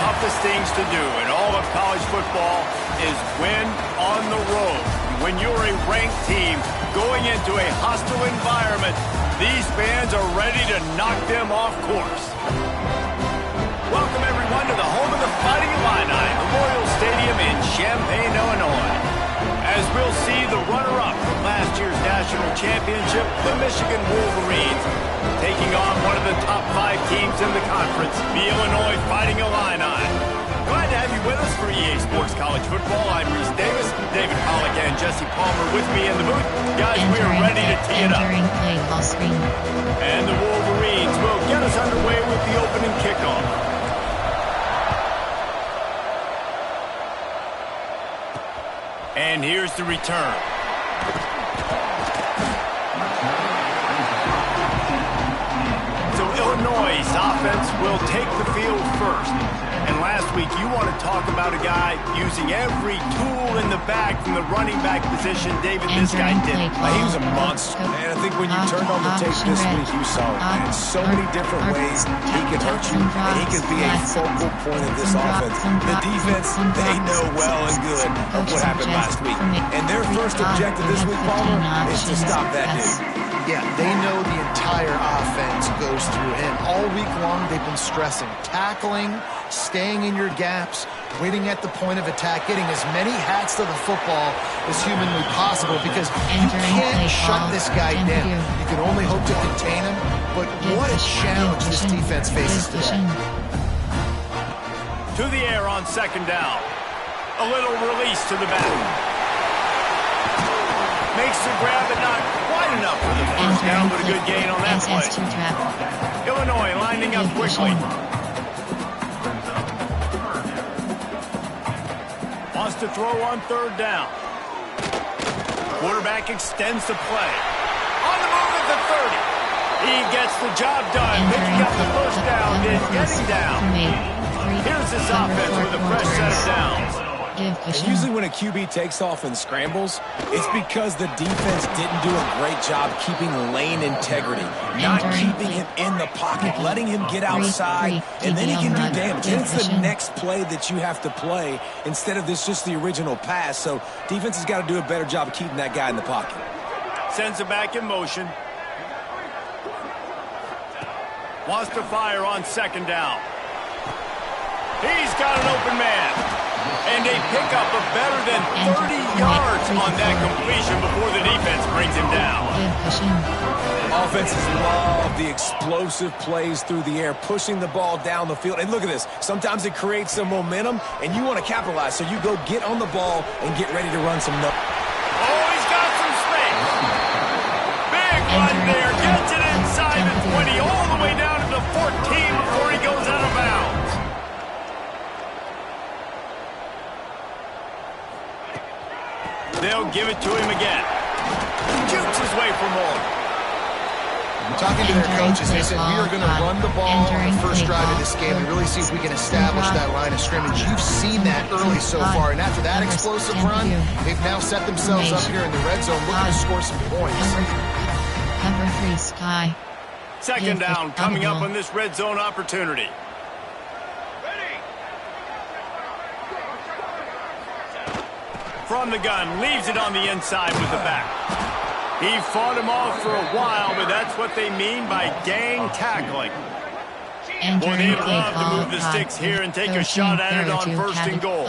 toughest things to do in all of college football is win on the road. When you're a ranked team going into a hostile environment, these fans are ready to knock them off course. Welcome, everyone, to the home of the Fighting Illini, Memorial Stadium in Champaign, Illinois. As we'll see the runner-up from last year's national championship, the Michigan Wolverines, taking on one of the top 5 teams in the conference, the Illinois Fighting Illini. Glad to have you with us for EA Sports College Football. I'm Reese Davis, David Pollack and Jesse Palmer with me in the booth. Guys, we are ready to tee it up. And the Wolverines will get us underway with the opening kickoff. And here's the return. So Illinois' offense will take the field first. And last week, you want to talk about a guy using every tool in the bag from the running back position. David, this guy did. He was a monster. And I think when you turned on the tape this week, you saw it, man. So many different ways he can hurt you, and he can be a focal point of this offense. The defense, they know well and good of what happened last week. And their first objective this week, Palmer, is to stop that dude. Yeah, they know the entire offense goes through him. All week long, they've been stressing tackling, staying in your gaps, waiting at the point of attack, getting as many hats to the football as humanly possible, because you can't shut this guy down. You can only hope to contain him, but what a challenge this defense faces today. To the air on second down. A little release to the back. Makes the grab, but not quite enough for the first down, but a good gain on that play. Illinois lining up quickly. Wants to throw on third down. Quarterback extends the play. On the move at the 30. He gets the job done, picking up the first down and getting down. Here's this offense with a fresh set of downs. And usually when a QB takes off and scrambles, it's because the defense didn't do a great job keeping lane integrity, not keeping him in the pocket, letting him get outside, and then he can do damage. And it's the next play that you have to play instead of this just the original pass. So defense has got to do a better job of keeping that guy in the pocket. Sends it back in motion. Wants to fire on second down. He's got an open man. And a pickup of better than 30 yards on that completion before the defense brings him down. Offenses love the explosive plays through the air, pushing the ball down the field. And look at this. Sometimes it creates some momentum, and you want to capitalize. So you go get on the ball and get ready to run some numbers. Oh, he's got some space. Big run there. Gets it inside the 20, all the way down to the 14 before he goes out of bounds. They'll give it to him again. Jukes his way for more. Talking to their coaches, they said, we are going to run the ball on the first drive of this game and really see if we can establish that line of scrimmage. You've seen that early so far, and after that explosive run, they've now set themselves up here in the red zone looking to score some points. Number 3, Sky. Second down coming up on this red zone opportunity. From the gun, leaves it on the inside with the back. He fought him off for a while, but that's what they mean by gang tackling. Boy, they'd love to move the sticks here and take a shot at it on first and goal.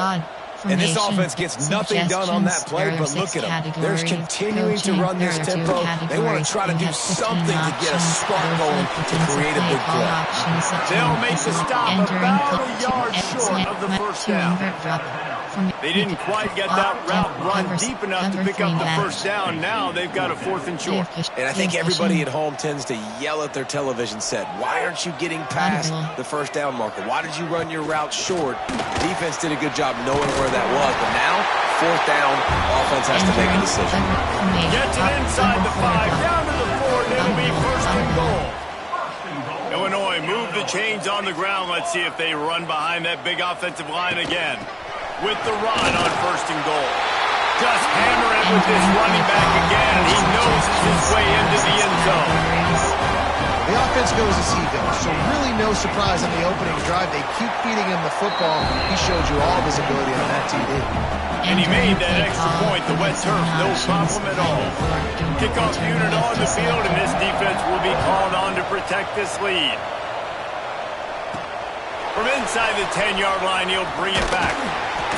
And this offense gets nothing done on that play, but look at them. They're continuing to run this tempo. They want to try to do something to get a spark going to create a big play. They'll make the stop about a yard short of the first down. They didn't quite get that route run deep enough to pick up the first down. Now they've got a 4th and short. And I think everybody at home tends to yell at their television set, why aren't you getting past the first down marker? Why did you run your route short? Defense did a good job knowing where that was, but now, 4th down, offense has to make a decision. Gets it inside the 5, down to the 4, and it'll be first and goal. Illinois move the chains on the ground. Let's see if they run behind that big offensive line again. With the run on first and goal. Just hammer it with this running back again. He noses his way into the end zone. The offense goes as he goes, so really no surprise on the opening drive. They keep feeding him the football. He showed you all of his ability on that TD. And he made that extra point, the wet turf, no problem at all. Kickoff unit on the field, and this defense will be called on to protect this lead. From inside the 10-yard line, he'll bring it back.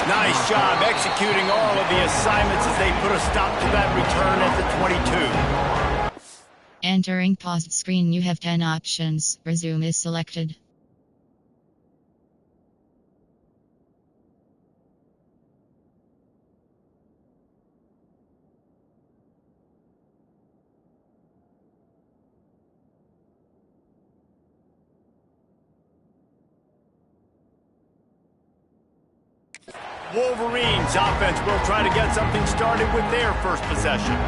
Nice job executing all of the assignments as they put a stop to that return at the 22. Entering paused screen, you have 10 options. Resume is selected. Wolverines offense will try to get something started with their first possession.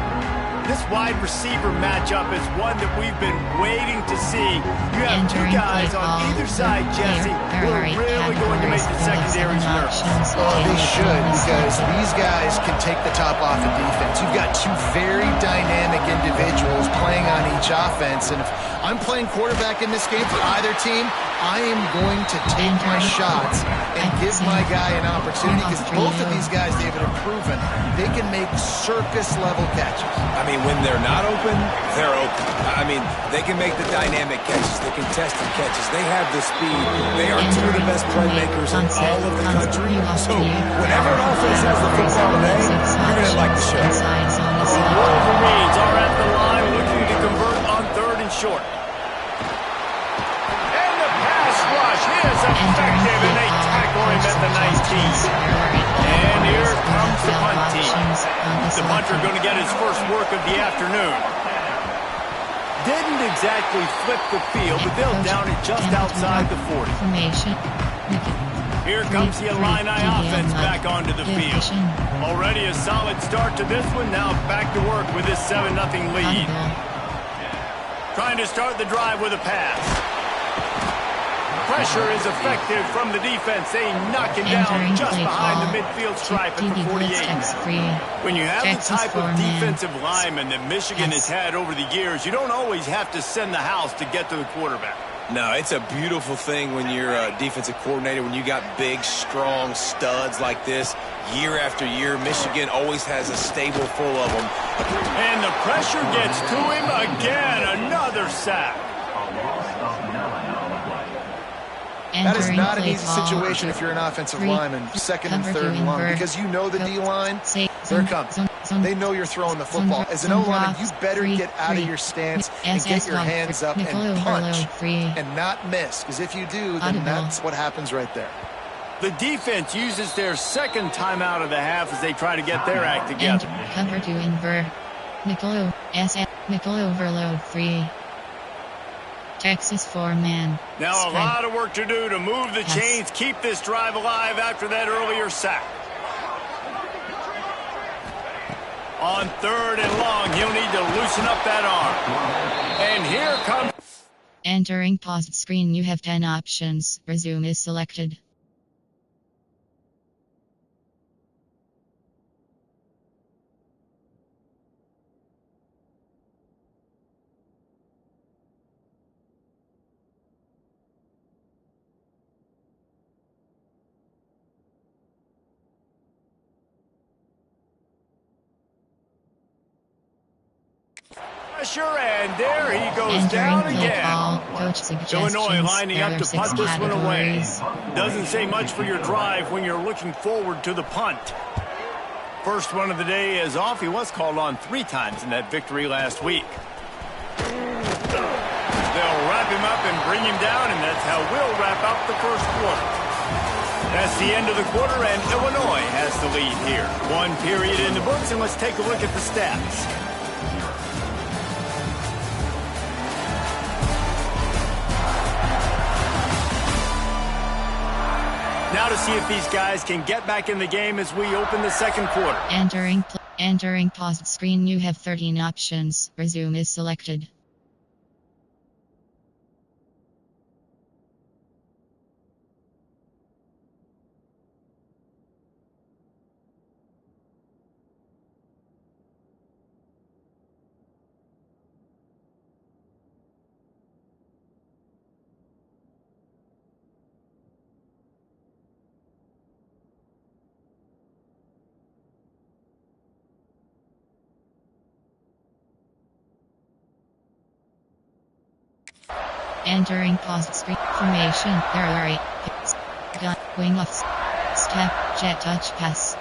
This wide receiver matchup is one that we've been waiting to see. You have two guys on either side, Jesse, who are really going to make the secondaries nervous. Oh, they should, because these guys can take the top off of defense. You've got two very dynamic individuals playing on each offense, and if I'm playing quarterback in this game for either team, I am going to take my shots and give my guy an opportunity, because both of these guys, David, have proven they can make circus-level catches. I mean, when they're not open, they're open. I mean, they can make the dynamic catches, the contested catches. They have the speed. They are two of the best playmakers in all of the country. So whenever an offense has the football today, you're going to like the show. The Wolverines are at the line looking to convert on 3rd and short. And the pass rush is effective, and they tackle him at the 19. And here comes the punt team. The punter going to get his first work of the afternoon. Didn't exactly flip the field, but they'll down it just outside the 40. Here comes the Illini offense back onto the field. Already a solid start to this one. Now back to work with this 7-0 lead. Trying to start the drive with a pass. Pressure is effective from the defense. They knock him down just behind the midfield stripe at the 48. When you have the type of defensive lineman that Michigan has had over the years, you don't always have to send the house to get to the quarterback. No, it's a beautiful thing when you're a defensive coordinator, when you got big, strong studs like this. Year after year, Michigan always has a stable full of them. And the pressure gets to him again. Another sack. That is not an easy situation if you're an offensive lineman, 2nd and 3rd and long, because you know the D-line, they're coming. They know you're throwing the football. As an O-lineman, you better get out of your stance and get your hands up and punch and not miss, because if you do, then that's what happens right there. The defense uses their second timeout of the half as they try to get their act together. Cover 2 invert. Nickel overload 3. Texas 4-man. Now a lot of work to do to move the chains, keep this drive alive after that earlier sack. On 3rd and long, he'll need to loosen up that arm. And here comes... Entering paused screen, you have 10 options. Resume is selected. Pressure, and there he goes down again. Illinois lining up to punt this one away. Doesn't say much for your drive when you're looking forward to the punt. First one of the day is off. He was called on 3 times in that victory last week. They'll wrap him up and bring him down, and that's how we'll wrap up the first quarter. That's the end of the quarter, and Illinois has the lead here. 1 period in the books, and let's take a look at the stats. Now to see if these guys can get back in the game as we open the second quarter. Entering paused screen, you have 13 options. Resume is selected. Entering paused screen formation. There are 8 picks. Gun, wing offs. Step, jet touch pass.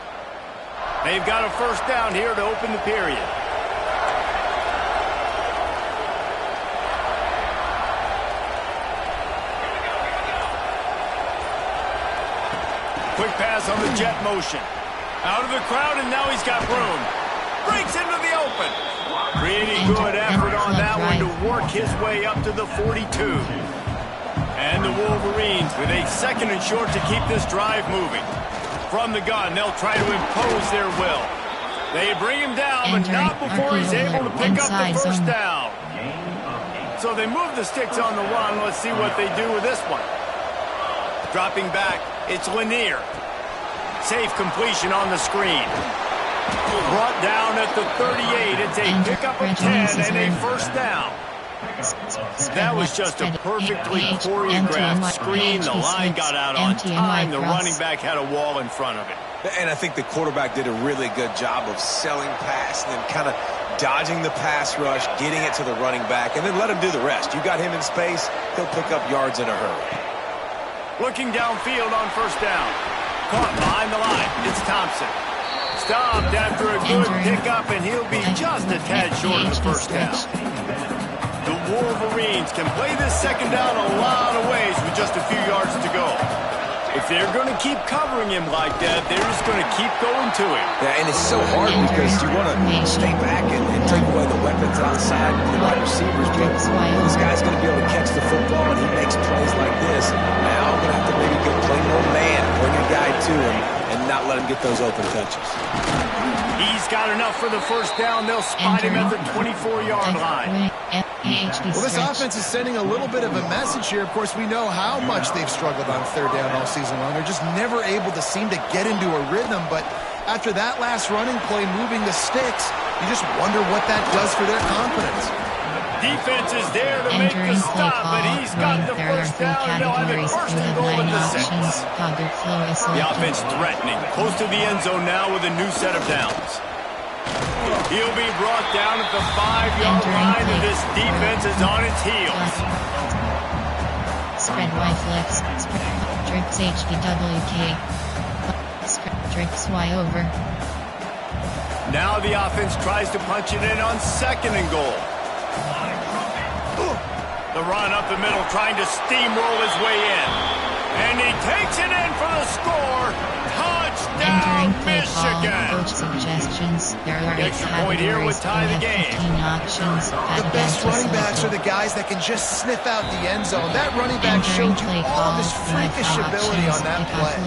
They've got a first down here to open the period. Quick pass on the jet motion. Out of the crowd, and now he's got room. Breaks into the open. Pretty good effort on that one to work his way up to the 42. And the Wolverines with a second and short to keep this drive moving. From the gun, they'll try to impose their will. They bring him down, but not before he's able to pick up the first down. So they move the sticks on the run. Let's see what they do with this one. Dropping back, it's Lanier. Safe completion on the screen. Brought down at the 38. It's a pickup of 10 and a first down. That was just a perfectly choreographed screen. The line got out on time. The running back had a wall in front of it. And I think the quarterback did a really good job of selling pass and then kind of dodging the pass rush, getting it to the running back, and then let him do the rest. You got him in space, he'll pick up yards in a hurry. Looking downfield on first down. Caught behind the line. It's Thompson. Stopped after a good pickup, and he'll be just a tad short of the first down. The Wolverines can play this second down a lot of ways with just a few yards to go. If they're going to keep covering him like that, they're just going to keep going to him. Yeah, and it's so hard because you want to stay back and take away the weapons outside the wide receivers. But this guy's going to be able to catch the football, and he makes plays like this. Now I'm going to have to maybe go play more man, bring a guy to him, and not let him get those open touches. He's got enough for the first down. They'll spot him at the 24-yard line. Well, this offense is sending a little bit of a message here. Of course, we know how much they've struggled on third down all season long. They're just never able to seem to get into a rhythm. But after that last running play, moving the sticks, you just wonder what that does for their confidence. Defense is there to make the stop, but he's got the first down. They'll have it first and goal at the 6. The offense threatening, close to the end zone now with a new set of downs. He'll be brought down at the 5-yard line, and this defense is on its heels. Spread Y flex, spread Drix HDWK, spread Drix Y over. Now the offense tries to punch it in on second and goal. The run up the middle, trying to steamroll his way in. And he takes it in for the score. Touchdown, Michigan. Coach suggestions. There are the extra point here would tie the game. Options. The best running backs are the guys that can just sniff out the end zone. That running back showed you all of his freakish ability on that play.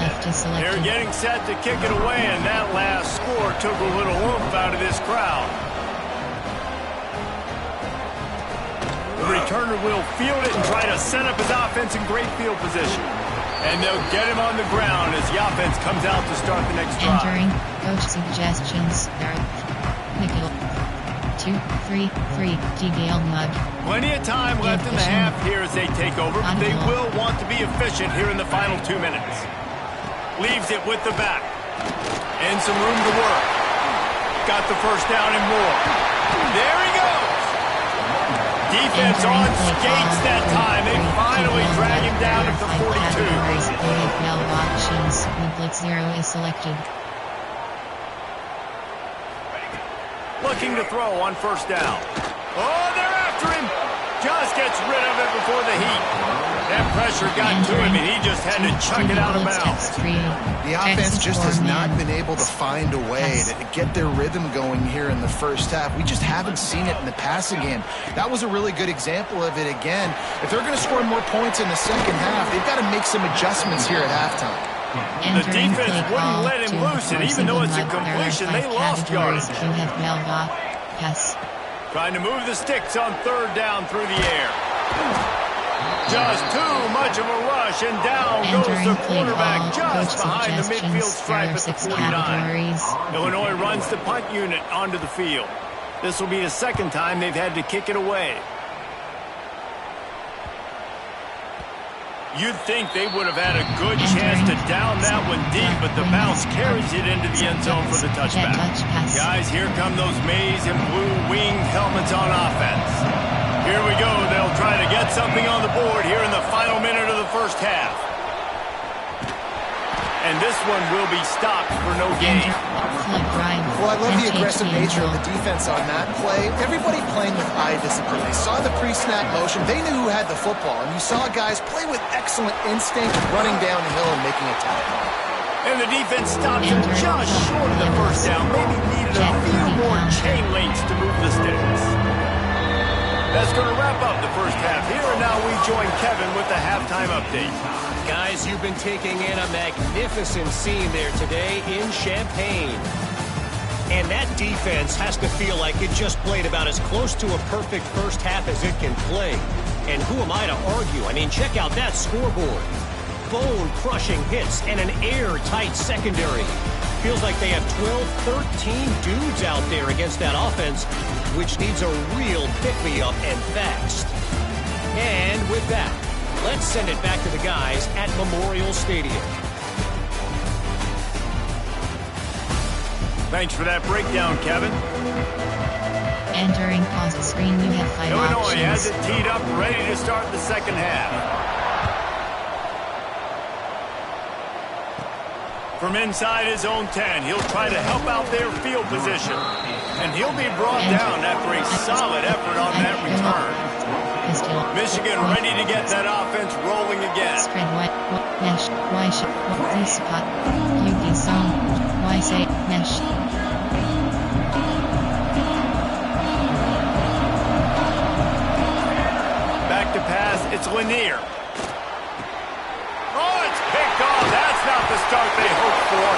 They're getting set to kick it away, and that last score took a little oomph out of this crowd. The returner will field it and try to set up his offense in great field position. And they'll get him on the ground as the offense comes out to start the next drive. Entering coach suggestions. Nickel 2-3-3 DBL mug. Plenty of time left in the half here as they take over, but they will want to be efficient here in the final 2 minutes. Leaves it with the back. And some room to work. Got the first down and more. There he goes. Defense on skates that time. They finally drag him down at the 42. Options. Blitz 0 is selected. Looking to throw on first down. Oh, they're after him. Just gets rid of it before the heat. That pressure got to him, and he just had to chuck it out of bounds. The offense just has not been able to find a way to get their rhythm going here in the first half. We just haven't seen it in the passing game. That was a really good example of it again. If they're going to score more points in the second half, they've got to make some adjustments here at halftime. The defense wouldn't let him loose, and even though it's a completion, they lost yardage. Trying to move the sticks on third down through the air. Just too much of a rush, and down goes the quarterback just behind the midfield stripe at the 49. Illinois runs the punt unit onto the field. This will be the second time they've had to kick it away. You'd think they would have had a good chance to down that one deep, but the bounce carries it into the end zone for the touchback. Guys, here come those maize and blue winged helmets on offense. Here we go. They'll try to get something on the board here in the final minute of the first half. And this one will be stopped for no gain. Well, I love the aggressive nature of the defense on that play. Everybody playing with eye discipline. They saw the pre-snap motion. They knew who had the football. And you saw guys play with excellent instinct, running down the hill and making a tackle. And the defense stopped him just short of the first down. Maybe needed a few more chain links to move the sticks. That's going to wrap up the first half here. And now we join Kevin with the halftime update. Guys, you've been taking in a magnificent scene there today in Champaign. And that defense has to feel like it just played about as close to a perfect first half as it can play. And who am I to argue? I mean, check out that scoreboard. Bone-crushing hits and an airtight secondary. Feels like they have 12, 13 dudes out there against that offense, which needs a real pick-me-up and fast. And with that, let's send it back to the guys at Memorial Stadium. Thanks for that breakdown, Kevin. Entering pause screen, you have 5 Illinois options. has it teed up, ready to start the second half. From inside his own 10, he'll try to help out their field position. And he'll be brought down after a solid effort on that return. Michigan ready to get that offense rolling again. Spread white, mesh, why should, what spot, UD zone, why say, mesh. Back to pass, it's Lanier. Oh, it's picked off. That's not the start they hoped for.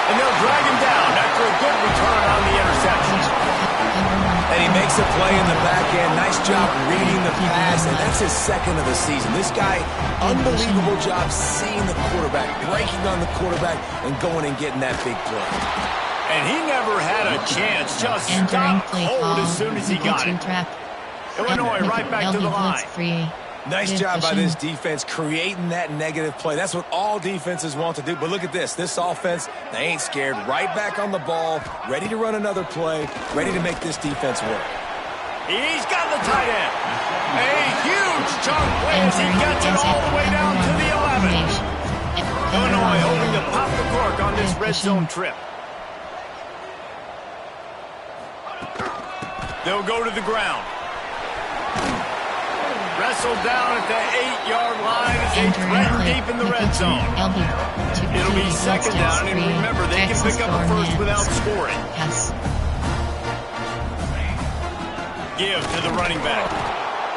And they'll drag him down after a good return on the interception. And he makes a play in the back end. Nice job reading the pass, and that's his second of the season. This guy, unbelievable job seeing the quarterback, breaking on the quarterback, and going and getting that big play. And he never had a chance. Just stopped cold as soon as he got it. Illinois right back to the line. Nice job by this defense creating that negative play. That's what all defenses want to do. But look at this. This offense, they ain't scared. Right back on the ball, ready to run another play, ready to make this defense work. He's got the tight end. A huge chunk play as he gets it all the way down to the 11. Illinois hoping to pop the cork on this red zone trip. They'll go to the ground. Wrestled down at the 8-yard line as they threaten deep in the red zone. It'll be second down, and remember, they can pick up a first without scoring. Give to the running back.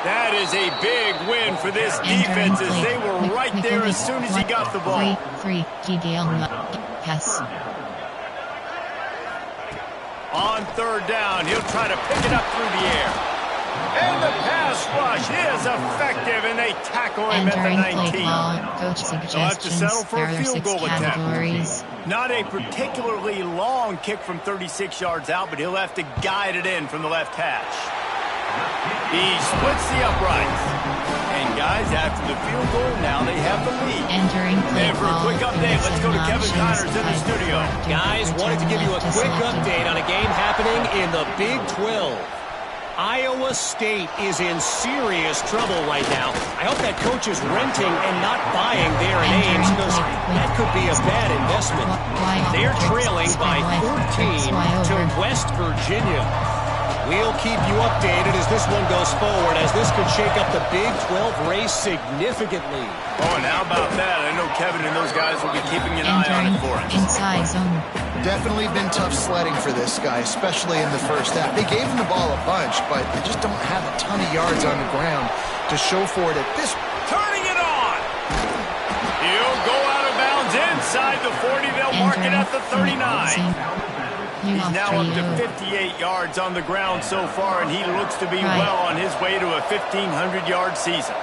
That is a big win for this defense as they were right there as soon as he got the ball. On third down, he'll try to pick it up through the air. And the pass rush is effective, and they tackle him at the 19. They'll have to settle for a field goal attempt. Not a particularly long kick from 36 yards out, but he'll have to guide it in from the left hash. He splits the uprights. And guys, after the field goal, now they have the lead. And for a quick update, let's go to Kevin Connors in the studio. Guys, wanted to give you a quick update on a game happening in the Big 12. Iowa State is in serious trouble right now. I hope that coach is renting and not buying there in Ames, because that could be a bad investment. They're trailing by 14 to West Virginia. We'll keep you updated as this one goes forward, as this could shake up the Big 12 race significantly. Oh, and how about that? I know Kevin and those guys will be keeping an eye on it for us. Inside zone. Definitely been tough sledding for this guy, especially in the first half. They gave him the ball a bunch, but they just don't have a ton of yards on the ground to show for it at this. Turning it on! He'll go out of bounds inside the 40. They'll mark it at the 39. He's now up to 58 yards on the ground so far, and he looks to be well on his way to a 1,500-yard season.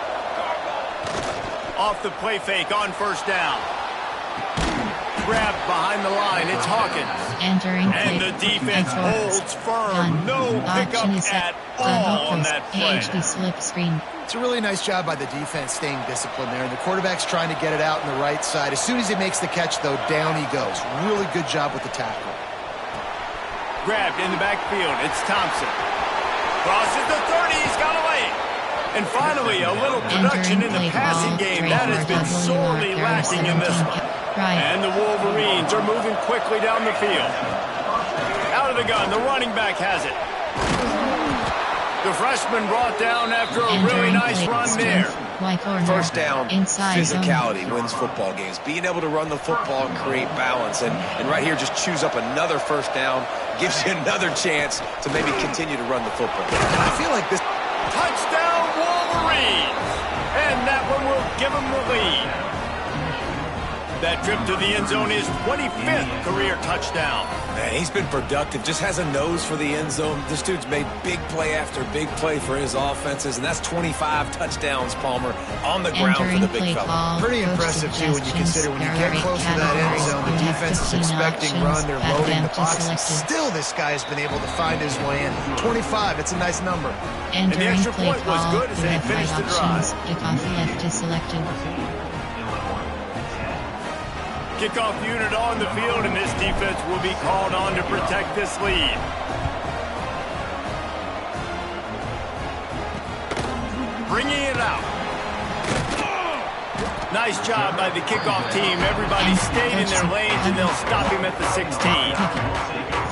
Off the play fake on first down. Grabbed behind the line, it's Hawkins. And the defense holds firm. No pickup at all on that play. It's a really nice job by the defense staying disciplined there, and the quarterback's trying to get it out on the right side. As soon as he makes the catch, though, down he goes. Really good job with the tackle. Grabbed in the backfield, it's Thompson. Crosses the 30. He's got away. And finally, a little production in the passing game. That has been sorely lacking in this one. And the Wolverines are moving quickly down the field. Out of the gun, the running back has it. The freshman brought down after a really nice run there. First down, physicality wins football games. Being able to run the football and create balance. And right here, just choose up another first down. Gives you another chance to maybe continue to run the football. I feel like this... Touchdown, Wolverines! And that one will give them the lead. That trip to the end zone is 25th career touchdown. Man, he's been productive, just has a nose for the end zone. This dude's made big play after big play for his offenses, and that's 25 touchdowns, Palmer, on the ground for the big fella. Pretty impressive, too, when you consider when you get close to that end zone, the defense is expecting run, they're loading the box, and still this guy has been able to find his way in. 25, it's a nice number. And the extra point was good as they finished the drive. Kickoff left is selected. Kickoff unit on the field, and this defense will be called on to protect this lead. Bringing it out. Nice job by the kickoff team. Everybody stayed in their lanes, and they'll stop him at the 16.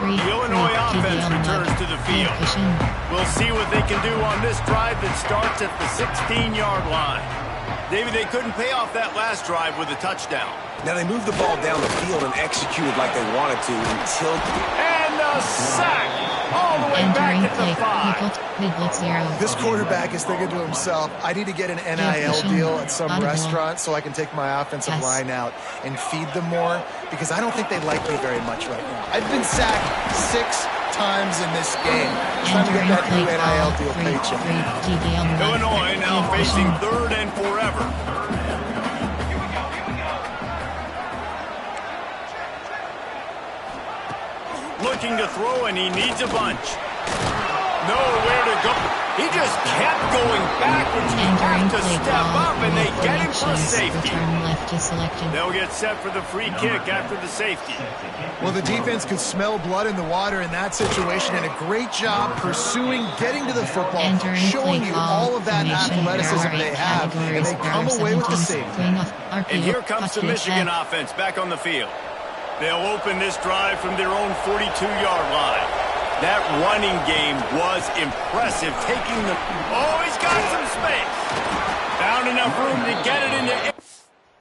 The Illinois offense returns to the field. We'll see what they can do on this drive that starts at the 16-yard line. David, they couldn't pay off that last drive with a touchdown. Now they moved the ball down the field and executed like they wanted to until... And a sack all the way back at the 5. This quarterback is thinking to himself, I need to get an NIL deal at some restaurant so I can take my offensive line out and feed them more, because I don't think they like me very much right now. I've been sacked 6 times in this game. It's time to get that new NIL deal paycheck. Illinois now facing 3rd and forever. Looking to throw, and he needs a bunch. Nowhere to go. He just kept going backwards. You have to step up, and they get him for a safety. They'll get set for the free kick after the safety. Well, the defense could smell blood in the water in that situation, and a great job pursuing, getting to the football, showing you all of that athleticism they have, and they come away with the safety. And here comes the Michigan offense back on the field. They'll open this drive from their own 42-yard line. That running game was impressive, taking the... Oh, he's got some space. Found enough room to get it into...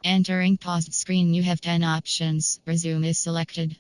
Entering paused screen, you have 10 options. Resume is selected.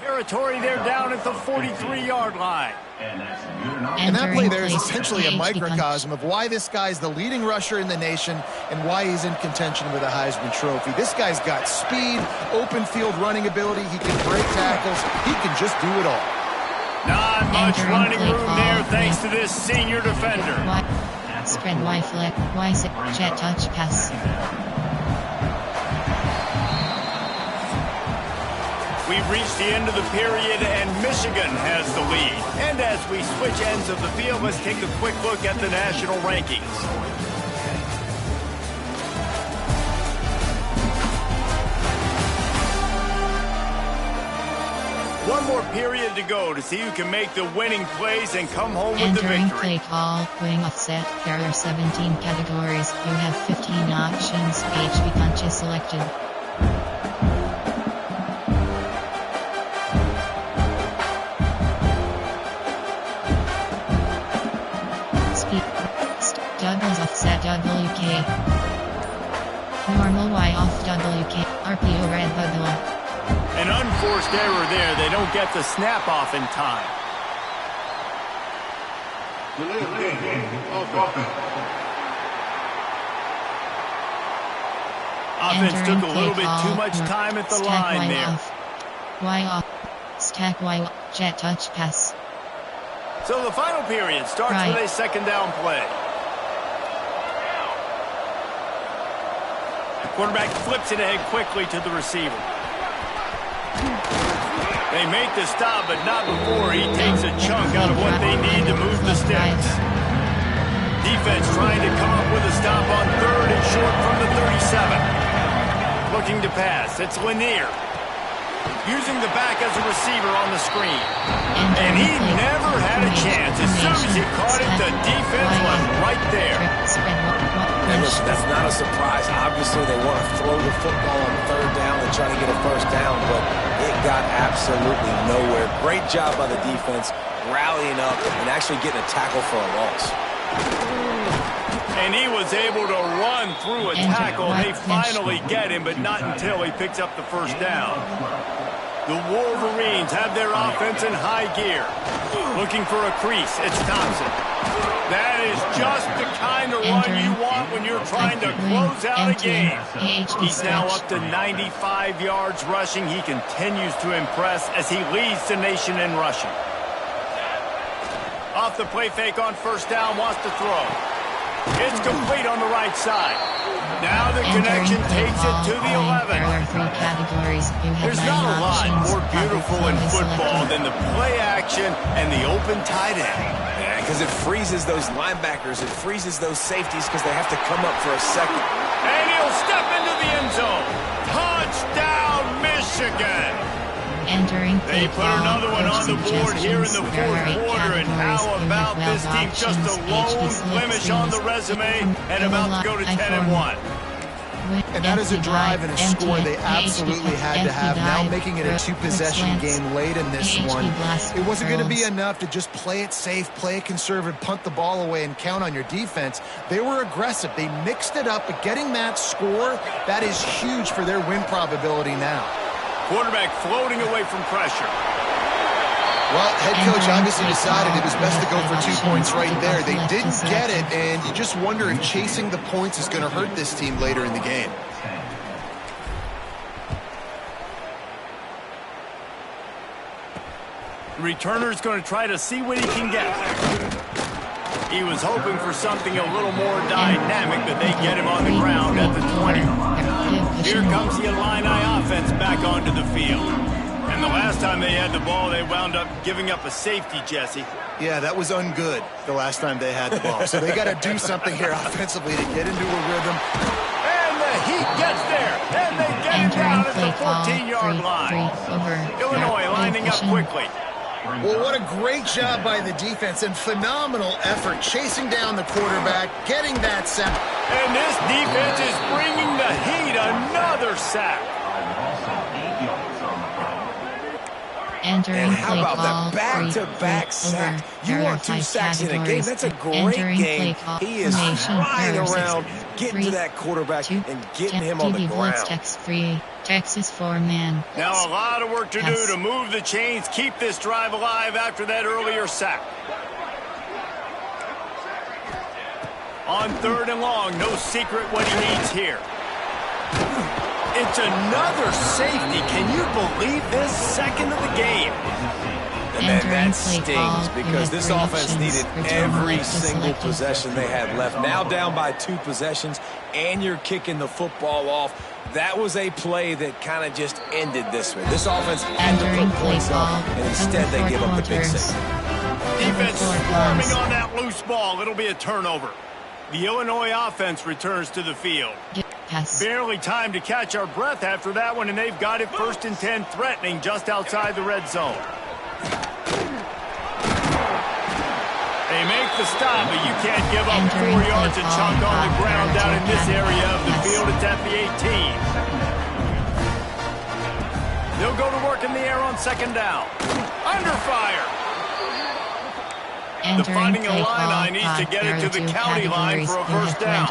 Territory, they're down at the 43-yard line. And that play there is essentially a microcosm of why this guy's the leading rusher in the nation and why he's in contention with a Heisman Trophy. This guy's got speed, open field running ability. He can break tackles. He can just do it all. Not much running room there thanks to this senior defender. Spread Y flat, Y6, jet touch pass. We've reached the end of the period, and Michigan has the lead. And as we switch ends of the field, let's take a quick look at the national rankings. One more period to go to see who can make the winning plays and come home with the victory. Entering play call, wing offset, there are 17 categories. You have 15 options. HB punch is selected. Doubles offset WK. Normal Y off WK. RPO red bubble. An unforced error there. They don't get the snap off in time. Offense took a little bit too much time at the line there. Stack Y jet touch pass. So the final period starts with a second down play. The quarterback flips it ahead quickly to the receiver. They make the stop, but not before he takes a chunk out of what they need to move the sticks. Defense trying to come up with a stop on third and short from the 37. Looking to pass. It's Lanier. Using the back as a receiver on the screen. And he never had a chance. As soon as he caught it, the defense was right there. And listen, that's not a surprise. Obviously, they want to throw the football on third down and try to get a first down, but it got absolutely nowhere. Great job by the defense, rallying up and actually getting a tackle for a loss. And he was able to run through a tackle. They finally get him, but not until he picks up the first down. The Wolverines have their offense in high gear. Looking for a crease. It's Thompson. That is just the kind of run you want when you're trying to close out a game. He's now up to 95 yards rushing. He continues to impress as he leads the nation in rushing. Off the play fake on first down, wants to throw. It's complete on the right side. Now the connection takes it to the 11. There's not a lot more beautiful in football than the play action and the open tight end. Yeah, because it freezes those linebackers. It freezes those safeties because they have to come up for a second. And he'll step into the end zone. Touchdown, Michigan. They put another one on the board here in the fourth quarter, and how about this team? Just a lone blemish on the resume and about to go to 10-1. And that is a drive and a score they absolutely had to have. Now making it a two-possession game late in this one. It wasn't going to be enough to just play it safe, play it conservative, punt the ball away, and count on your defense. They were aggressive. They mixed it up, but getting that score, that is huge for their win probability now. Quarterback floating away from pressure. Well, head coach obviously decided it was best to go for 2 points right there. They didn't get it, and you just wonder if chasing the points is going to hurt this team later in the game. The returner's going to try to see what he can get. He was hoping for something a little more dynamic, but they get him on the ground at the 20. Here comes the Illini offense back onto the field. And the last time they had the ball, they wound up giving up a safety, Jesse. Yeah, that was ungood the last time they had the ball. So they got to do something here offensively to get into a rhythm. And the Heat gets there. And they get him down at the 14-yard line. Illinois lining up quickly. Well, what a great job by the defense and phenomenal effort chasing down the quarterback, getting that sack. And this defense is bringing the Heat another sack. And how about that back-to-back sack? You want 2 sacks in a game? That's a great game. He is flying around, getting to that quarterback and getting him on the ground. Texas 4-man. Now a lot of work to do to move the chains, keep this drive alive after that earlier sack. On third and long, no secret what he needs here. It's another safety. Can you believe this? Second of the game. And that stings because this offense needed every single possession they had left. Now down by 2 possessions, and you're kicking the football off. That was a play that kind of just ended this one. This offense had to put points up, and instead they give up the big safety. Defense swarming on that loose ball. It'll be a turnover. The Illinois offense returns to the field. Barely time to catch our breath after that one, and they've got it 1st and 10, threatening just outside the red zone. They make the stop, but you can't give up 4 yards a chunk on the ground down in this area of the field. It's at the 18. They'll go to work in the air on second down. Under fire. The Fighting Illini needs to get it to the county line for a first down.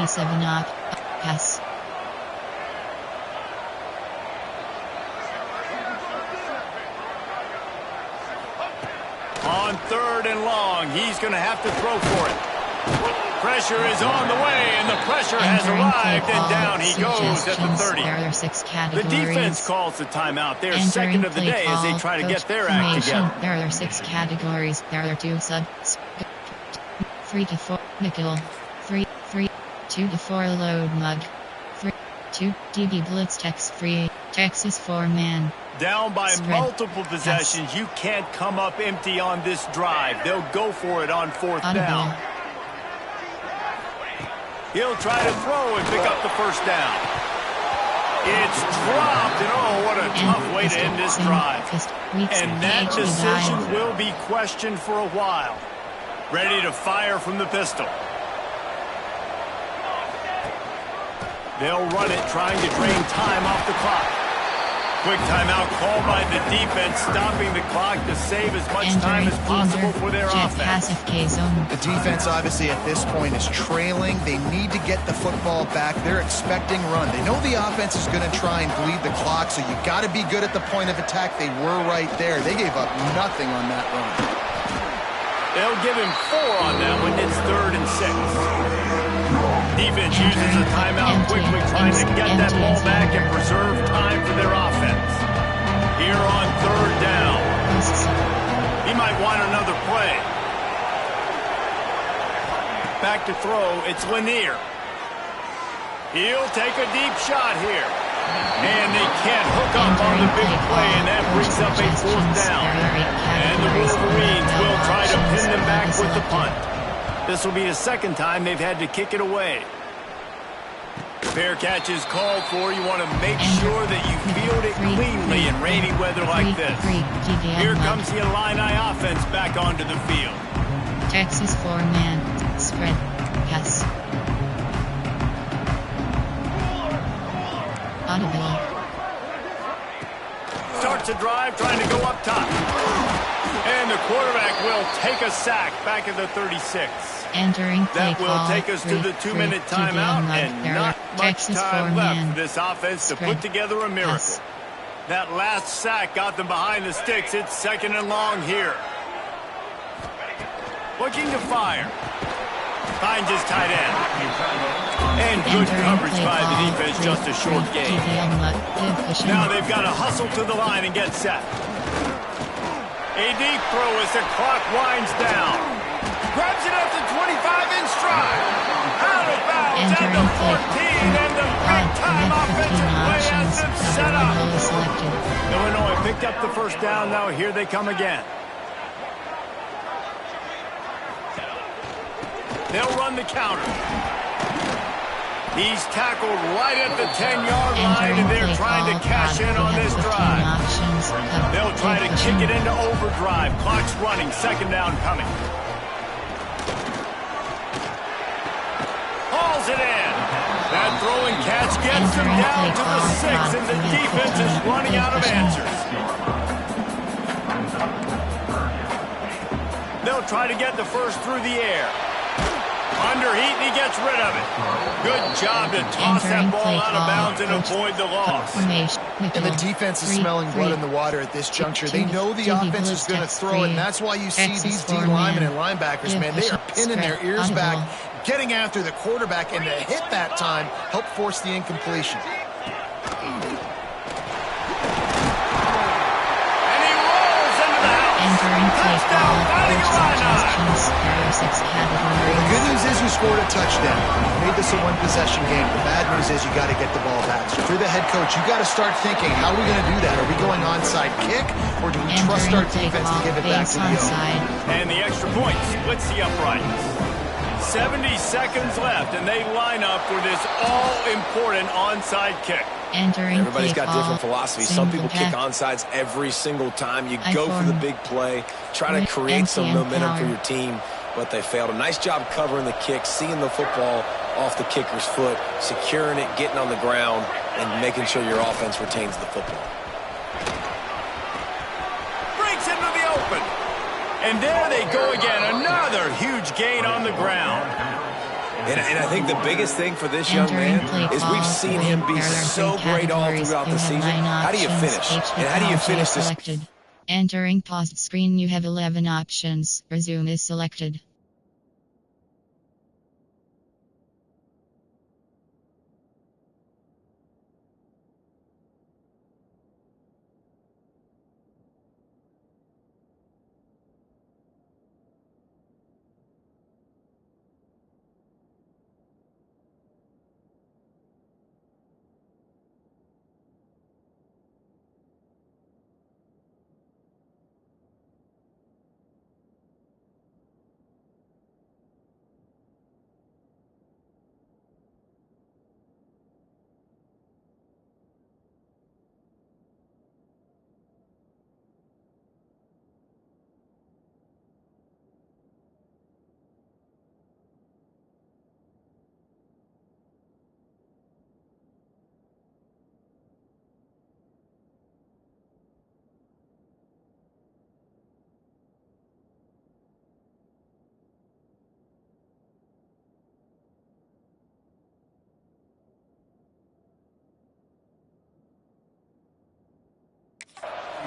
3rd and long. He's going to have to throw for it. Pressure is on the way, and the pressure has arrived, and down he goes at the 30. There are 6 categories. The defense calls the timeout. They're second of the day as they try to get their act together. There are 6 categories. There are 2 subs. 3 to 4 nickel. 3, 2 to 4 load mug. 3, 2 DB blitz text free. Texas 4-man. Down by Spread. Multiple possessions. You can't come up empty on this drive. They'll go for it on 4th down. He'll try to throw and pick up the 1st down. It's dropped, and oh, what a tough way to end this drive. And that decision will be questioned for a while. Ready to fire from the pistol. They'll run it, trying to drain time off the clock. Quick timeout called by the defense, stopping the clock to save as much time as possible for their offense. The defense, obviously, at this point is trailing. They need to get the football back. They're expecting run. They know the offense is going to try and bleed the clock, so you got to be good at the point of attack. They were right there. They gave up nothing on that run. They'll give him 4 on that one. It's 3rd and 6. Defense uses a timeout quickly, trying to get that ball back and preserve time for their offense. Here on 3rd down. He might want another play. Back to throw. It's Lanier. He'll take a deep shot here. And they can't hook up on the big play, and that brings up a 4th down. And the Wolverines will try to pin them back with the punt. This will be the 2nd time they've had to kick it away. Fair catch is called for. You want to make sure that you field it cleanly in rainy weather like this. Here comes the Illini offense back onto the field. Texas 4-man. Spread. Yes. Audible. Starts a drive, trying to go up top. And the quarterback will take a sack back at the 36. Entering that will take us to the 2-minute timeout, and not much time left for this offense to put together a miracle. That last sack got them behind the sticks. It's 2nd and long here. Looking to fire. Finds his tight end. And good coverage by the defense, just a short gain. Now they've got to hustle to the line and get set. A deep throw as the clock winds down. Grabs it up to 25 in stride. Out of bounds at the 14, and the big-time offensive play has them set up. Illinois picked up the 1st down. Now here they come again. They'll run the counter. He's tackled right at the 10-yard line, and they're trying to cash in on this drive. They'll try to kick it into overdrive. Clock's running. 2nd down coming. Hauls it in. That throwing catch gets them down to the 6, and the defense is running out of answers. They'll try to get the 1st through the air. Under heat, and he gets rid of it. Good job to toss that ball out of bounds and avoid the loss. And the defense is smelling blood in the water at this juncture. They know the offense is going to throw it, and that's why you see these D linemen and linebackers, man, they are pinning their ears back, getting after the quarterback, and to hit that time, help force the incompletion. Touchdown, fighting Illini. The good news is you scored a touchdown. You made this a 1-possession game. The bad news is you got to get the ball back. So if you're the head coach, you got to start thinking, how are we going to do that? Are we going onside kick, or do we trust our defense to give it back to the onside? And the extra point splits the uprights. 70 seconds left, and they line up for this all-important onside kick. Everybody's got different philosophies. Some people kick onsides every single time. You go for the big play, try to create some momentum for your team, but they failed. A nice job covering the kick, seeing the football off the kicker's foot, securing it, getting on the ground, and making sure your offense retains the football. Breaks into the open. And there they go again. Another huge gain on the ground. And I think the biggest thing for this young man is we've seen him be so great all throughout the season. How do you finish? And how do you finish this? Entering paused screen, you have 11 options. Resume is selected.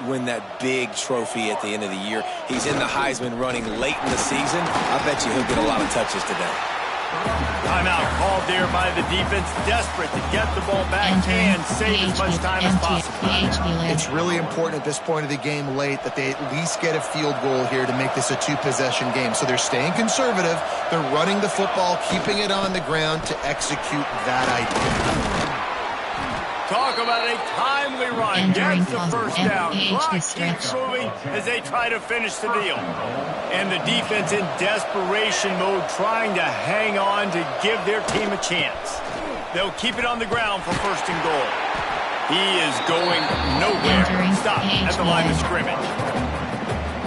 Win that big trophy at the end of the year. He's in the Heisman running late in the season. I bet you he'll get a lot of touches today. Timeout called there by the defense, desperate to get the ball back and save as much time as possible. It's really important at this point of the game late that they at least get a field goal here to make this a two-possession game. So they're staying conservative. They're running the football, keeping it on the ground to execute that idea. Talk about a timely run. Gets the first down. Clock keeps moving as they try to finish the deal. And the defense in desperation mode, trying to hang on to give their team a chance. They'll keep it on the ground for first and goal. He is going nowhere. Stop at the line of scrimmage.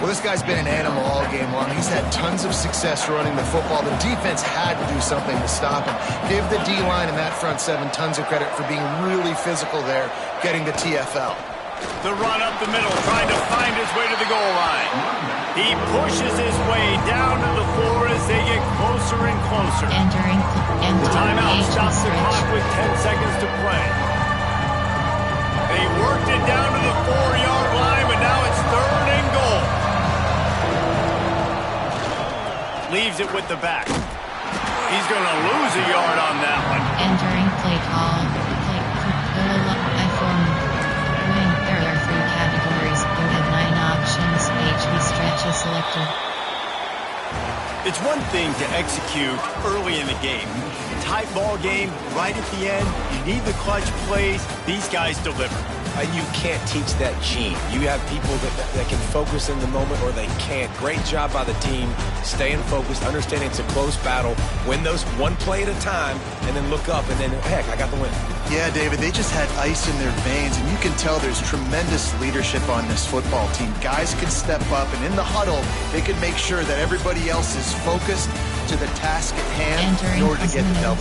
Well, this guy's been an animal all game long. He's had tons of success running the football. The defense had to do something to stop him. Give the D-line and that front seven tons of credit for being really physical there, getting the TFL. The run up the middle, trying to find his way to the goal line. He pushes his way down to the floor as they get closer and closer. The timeout stops the clock with 10 seconds to play. They worked it down to the 4-yard line, but now it's third and goal. Leaves it with the back. He's going to lose a yard on that one. Entering play call. I form. Wing. There are 3 categories. You have 9 options. HB stretch is selected. It's one thing to execute early in the game. Tight ball game, right at the end. You need the clutch plays. These guys deliver. You can't teach that gene. You have people that can focus in the moment or they can't. Great job by the team, staying focused, understanding it's a close battle, win those one play at a time, and then look up, and then, heck, I got the win. Yeah, David, they just had ice in their veins, and you can tell there's tremendous leadership on this football team. Guys can step up, and in the huddle, they can make sure that everybody else is focused to the task at hand in order to get the W.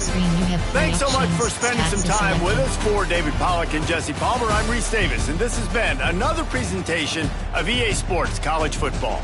Thanks so much for spending some time with us. For David Pollack and Jesse Palmer, I'm Reese Davis, and this has been another presentation of EA Sports College Football.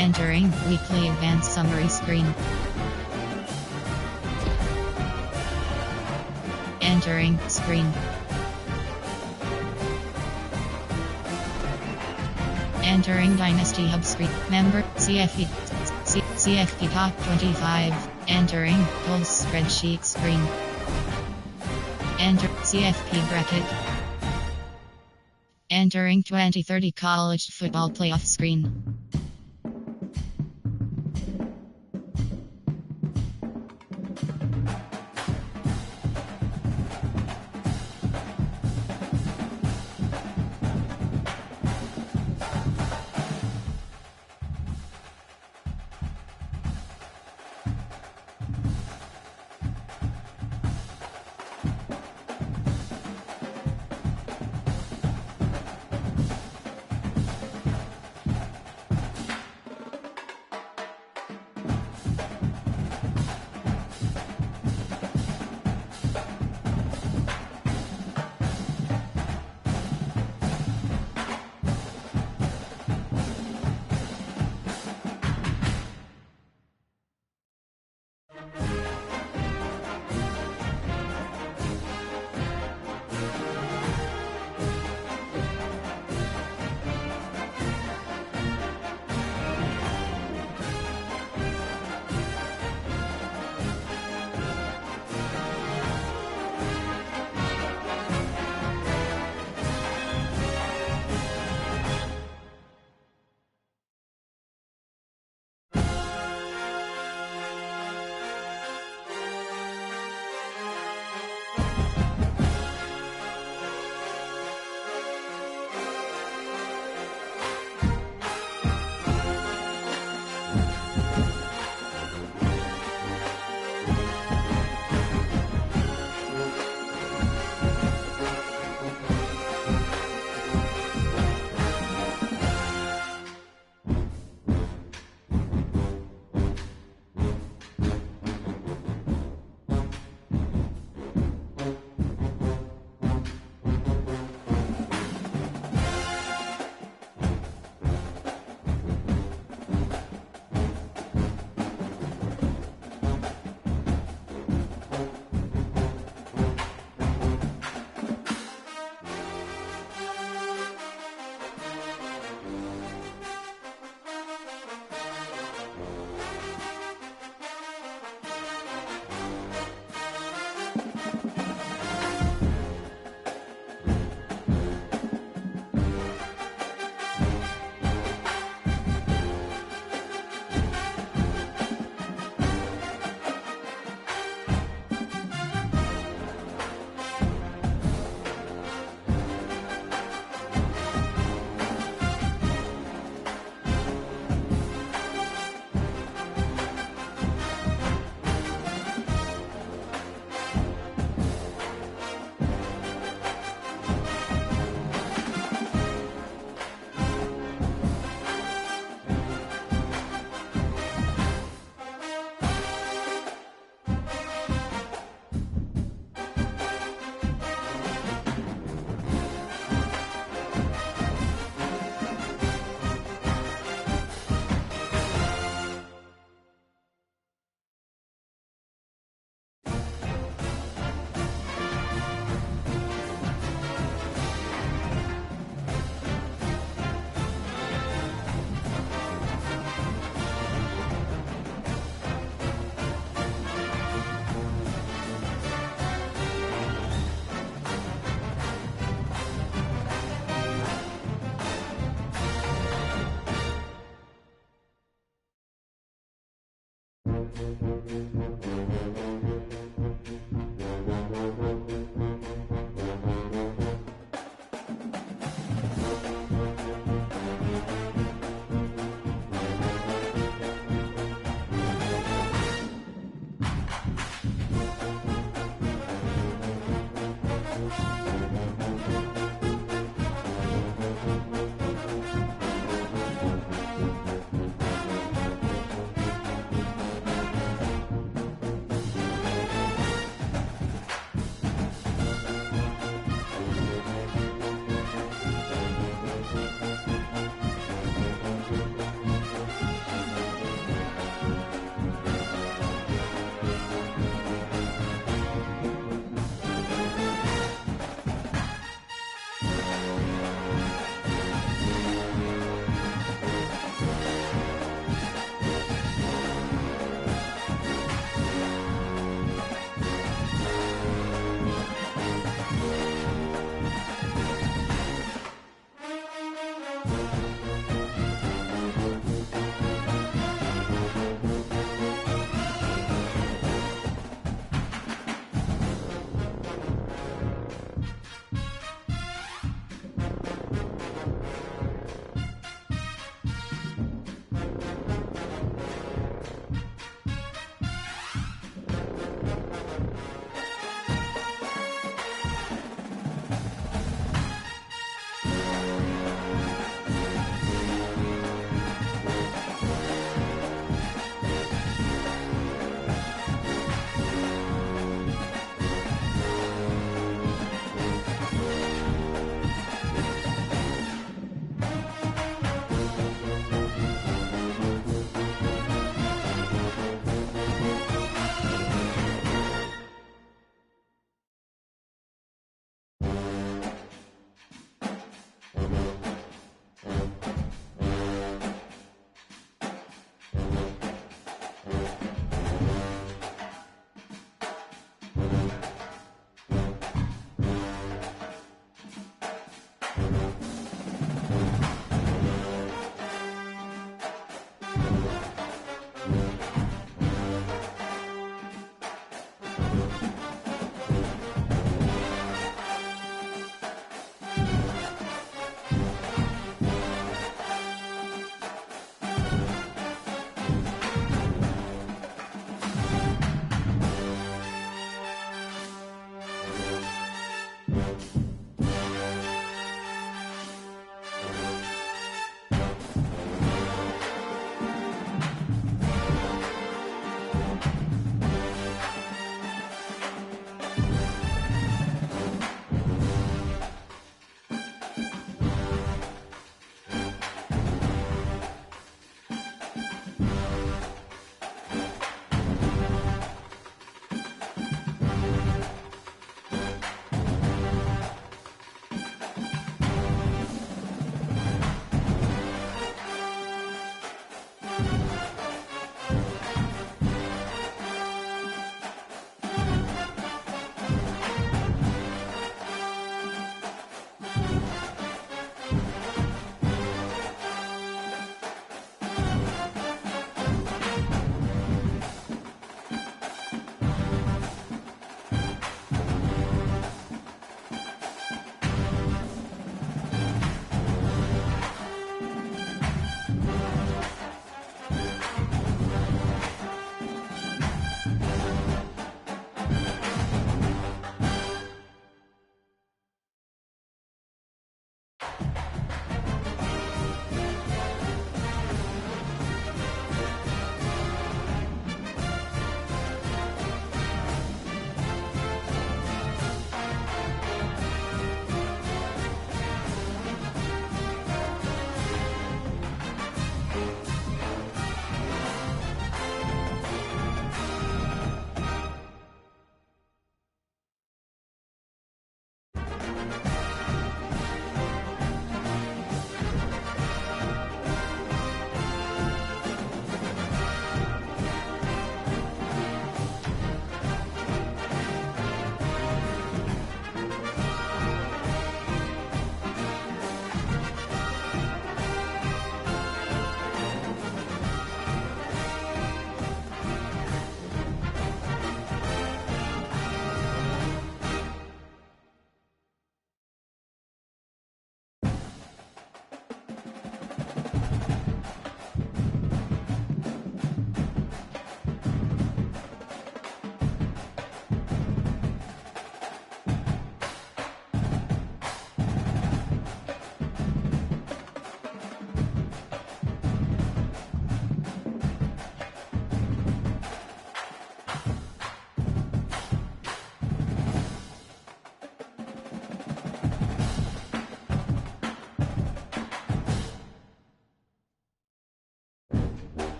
Entering weekly advanced summary screen. Entering screen. Entering Dynasty Hub screen. Member CFP Top 25. Entering Pulse spreadsheet screen. Enter CFP bracket. Entering 2030 college football playoff screen.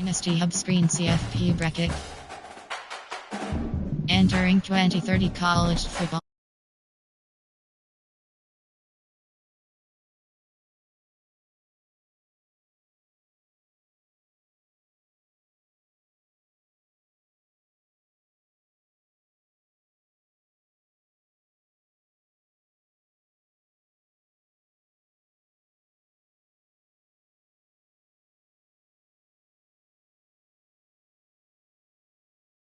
Dynasty Hub Screen CFP Bracket. Entering 2030 College Football.